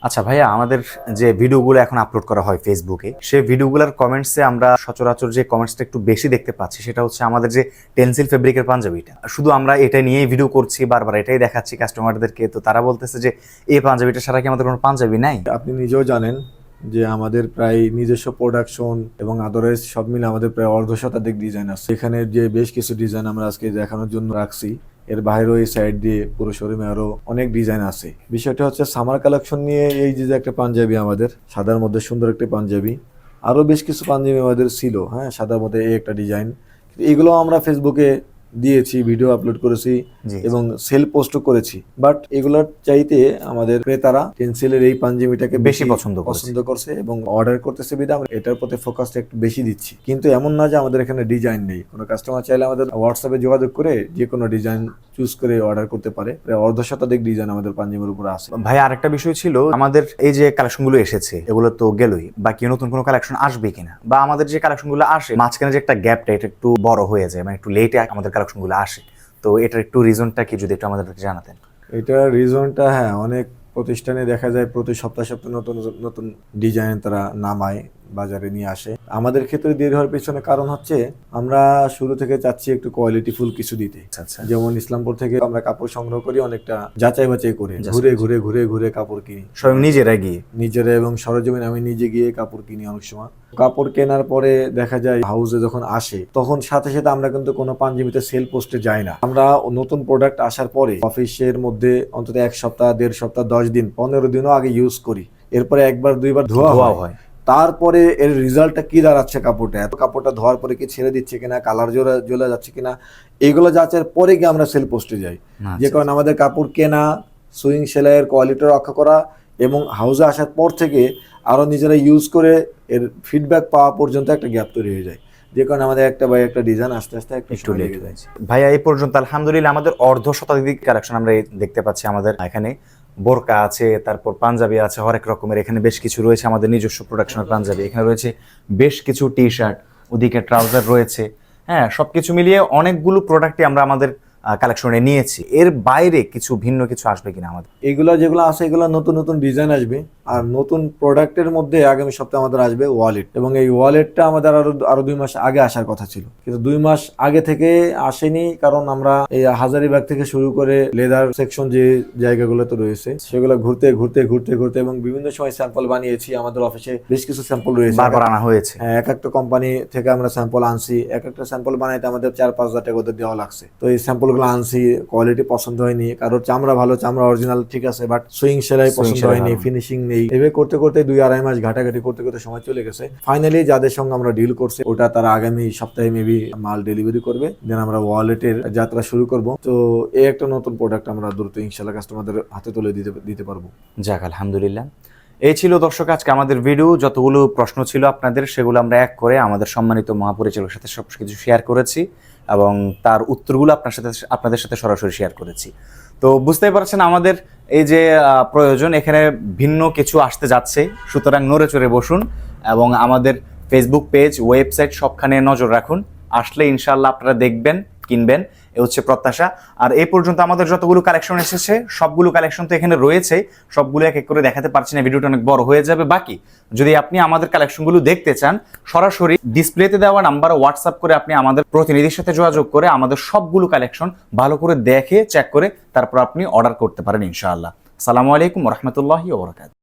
আচ্ছা ভাইয়া, আমাদের যে ভিডিওগুলো এখন আপলোড করা হয় ফেসবুকে, সেই ভিডিওগুলোর কমেন্টসে আমরা সচরাচর যে কমেন্টসটা একটু বেশি দেখতে পাচ্ছি সেটা হচ্ছে আমাদের যে টেন্সিল ফেব্রিকের পাঞ্জাবিটা। শুধু আমরা এটা নিয়েই ভিডিও করছি, বারবার এটাই দেখাচ্ছি কাস্টমারদেরকে, তো তারা বলতেছে যে এই পাঞ্জাবিটা ছাড়া কি আমাদের কোনো পাঞ্জাবি নাই? আপনি নিজেও জানেন যে আমাদের প্রায় নিজস্ব প্রোডাকশন এবং আদারওয়াইজ সব মিলে আমাদের প্রায় অর্ধ শতাধিক ডিজাইন আছে। এখানে যে বেশ কিছু ডিজাইন আমরা আজকে দেখানোর জন্য রাখছি, এর বাইরেও এই সাইড দিয়ে পুরো শোরুমে আরো অনেক ডিজাইন আছে। বিষয়টা হচ্ছে সামার কালেকশন নিয়ে এই যে একটা পাঞ্জাবি, আমাদের সাদার মধ্যে সুন্দর একটা পাঞ্জাবি, আরো বেশ কিছু পাঞ্জাবি আমাদের ছিল, হ্যাঁ, সাদার মধ্যে এই একটা ডিজাইন। এগুলো আমরা ফেসবুকে দিয়েছি, ভিডিও আপলোড করেছি এবং সেল পোস্টও করেছি। বাট এগুলোর চাইতে আমাদের ক্রেতারা টেন্সিলের এই পাঞ্জাবিটাকে বেশি পছন্দ করছে এবং অর্ডার করতেছে বিধা আমরা এটার প্রতি ফোকাসটা একটু বেশি দিচ্ছি। কিন্তু এমন না যে আমাদের এখানে ডিজাইন নেই, কোনো কাস্টমার চাইলে আমাদের হোয়াটসঅ্যাপে যোগাযোগ করে যে কোনো ডিজাইন চুজ করে অর্ডার করতে পারে। প্রায় অর্ধ শতাধিক ডিজাইন আমাদের পাঞ্জাবির উপর আছে। ভাই, আরেকটা বিষয় ছিল, আমাদের এই যে কালেকশনগুলো এসেছে এগুলো তো গেলই, বাকি নতুন কোনো কালেকশন আসবে কিনা, বা আমাদের যে কালেকশনগুলো আসে মাঝখানে যে একটা গ্যাপটা এটা একটু বড় হয়ে যায়, মানে একটু লেটে আমাদের কালেকশনগুলো আসে, তো এটার একটু রিজনটা কি যদি একটু আমাদেরকে জানাতেন? এটার রিজনটা, হ্যাঁ, অনেক প্রতিষ্ঠানে দেখা যায় প্রতি সপ্তাহে নতুন নতুন ডিজাইন তারা নামায়, বাজারে নিয়ে আসে। আমাদের ক্ষেত্রে দেরি হওয়ার পিছনে কারণ হচ্ছে আমরা শুরু থেকে চাচ্ছি একটু কোয়ালিটিফুল কিছু দিতে। যেমন ইসলামপুর থেকে আমরা কাপড় সংগ্রহ করি, অনেকটা যাচাই বাছাই করে ঘুরে কাপড় কিনি, স্বয়ং নিজেরা এবং সরজমিনে আমি নিজে গিয়ে কাপড় কিনি। অনেক সময় কাপড় কেনার পরে দেখা যায় হাউসে যখন আসে তখন সাথে সাথে আমরা কিন্তু কোনো পাঞ্জাবিতে সেল পোস্টে যাই না। আমরা নতুন প্রোডাক্ট আসার পরে অফিসের মধ্যে অন্তত 1 সপ্তাহ, 1.5 সপ্তাহ, 10 দিন, 15 দিনও আগে ইউজ করি। এরপরে 1-2 বার ধোয়া হয়। তারপরে এর রেজাল্টটা কি দাঁড়াচ্ছে, কাপড়টা ধোয়ার পরে কি ছেড়ে দিচ্ছে কিনা, কালার জ্বলে যাচ্ছে কিনা, এগুলো যাচার পরে গিয়ে আমরা সেল পোস্টে যাই। যে কারণে আমাদের কাপড় কেনা, সুইং সেলাইয়ের কোয়ালিটি রক্ষা করা এবং হাউসে আসার পর থেকে আরো নিজেরা ইউজ করে এর ফিডব্যাক পাওয়া পর্যন্ত একটা গ্যাপ তৈরি হয়ে যায়, যে কারণে আমাদের একটা ডিজাইন আস্তে আস্তে একটু লেগে যায়। ভাইয়া, এই পর্যন্ত আলহামদুলিল্লাহ আমাদের অর্ধ শতাধিক কালেকশন আমরা দেখতে পাচ্ছি। আমাদের এখানে বোরকা আছে, তারপর পাঞ্জাবি আছে হরেক রকমের, এখানে বেশ কিছু রয়েছে আমাদের নিজস্ব প্রোডাকশনের পাঞ্জাবি, এখানে রয়েছে বেশ কিছু টি শার্ট, ওদিকে ট্রাউজার রয়েছে। হ্যাঁ, সবকিছু মিলিয়ে অনেকগুলো প্রোডাক্টই আমরা আমাদের কালেকশনে নিয়েছি। এর বাইরে কিছু ভিন্ন কিছু আসবে কিনা আমাদের? যেগুলো আছে এগুলো নতুন নতুন ডিজাইন আসবে। আর নতুন প্রোডাক্টের মধ্যে আগামী সপ্তাহে আমাদের আসবে ওয়ালেট, এবং এই ওয়ালেটটা আমাদের আরো 2 মাস আগে আসার কথা ছিল, কিন্তু 2 মাস আগে থেকে আসেনি। কারণ আমরা এই হাজারীবাগ থেকে শুরু করে লেদার সেকশন যে জায়গাগুলোতে রয়েছে সেগুলো ঘুরতে এবং বিভিন্ন সময় স্যাম্পল বানিয়েছি। আমাদের অফিসে বেশ কিছু স্যাম্পল রয়েছে, বারবার আনা হয়েছে। এক একটা কোম্পানি থেকে আমরা স্যাম্পল আনছি। এক একটা স্যাম্পল বানাইতে আমাদের 4-5 হাজার টাকা ওদের দেওয়া লাগছে। তো এই স্যাম্পল গুলো আনছি, কোয়ালিটি পছন্দ হয়নি, কারোর চামড়া ভালো, চামড়া অরিজিনাল ঠিক আছে, বাট সুইং সেলাই পছন্দ হয়নি, ফিনিশিং নেই। এভাবে করতে 2-2.5 মাস ঘাটাঘাটি করতে সময় চলে গেছে। ফাইনালি যাদের সঙ্গে আমরা ডিল করছি ওটা তারা আগামী সপ্তাহে মেবি মাল ডেলিভারি করবে, দেন আমরা ওয়ালেটের যাত্রা শুরু করব। তো এই একটা নতুন প্রোডাক্ট আমরা দ্রুত ইনশাআল্লাহ কাস্টমারদের হাতে তুলে দিতে পারবো। যাক, আলহামদুলিল্লাহ। এই ছিল দর্শক আজকে আমাদের ভিডিও। যতগুলো প্রশ্ন ছিল আপনাদের সেগুলো আমরা এক করে আমাদের সম্মানিত মহাপরিচালকের সাথে সব কিছু শেয়ার করেছি এবং তার উত্তরগুলো আপনাদের সাথে সরাসরি শেয়ার করেছি। তো বুঝতেই পারছেন আমাদের এই যে প্রয়োজন, এখানে ভিন্ন কিছু আসতে যাচ্ছে, সুতরাং নড়ে চড়ে বসুন এবং আমাদের ফেসবুক পেজ, ওয়েবসাইট সবখানে নজর রাখুন। আসলে ইনশাআল্লাহ আপনারা দেখবেন, কিনবেন, এ হচ্ছে প্রত্যাশা। আর এই পর্যন্ত আমাদের যতগুলো কালেকশন এসেছে সবগুলো কালেকশন তো এখানে রয়েছে, সবগুলো এক এক করে দেখাতে পারছি না, ভিডিওটা অনেক বড় হয়ে যাবে। বাকি যদি আপনি আমাদের কালেকশনগুলো দেখতে চান, সরাসরি ডিসপ্লেতে দেওয়া নাম্বারে হোয়াটসঅ্যাপ করে আপনি আমাদের প্রতিনিধির সাথে যোগাযোগ করে আমাদের সবগুলো কালেকশন ভালো করে দেখে চেক করে তারপর আপনি অর্ডার করতে পারেন ইনশাআল্লাহ। আসসালামু আলাইকুম ওয়া রাহমাতুল্লাহি ওয়া বারাকাতুহু।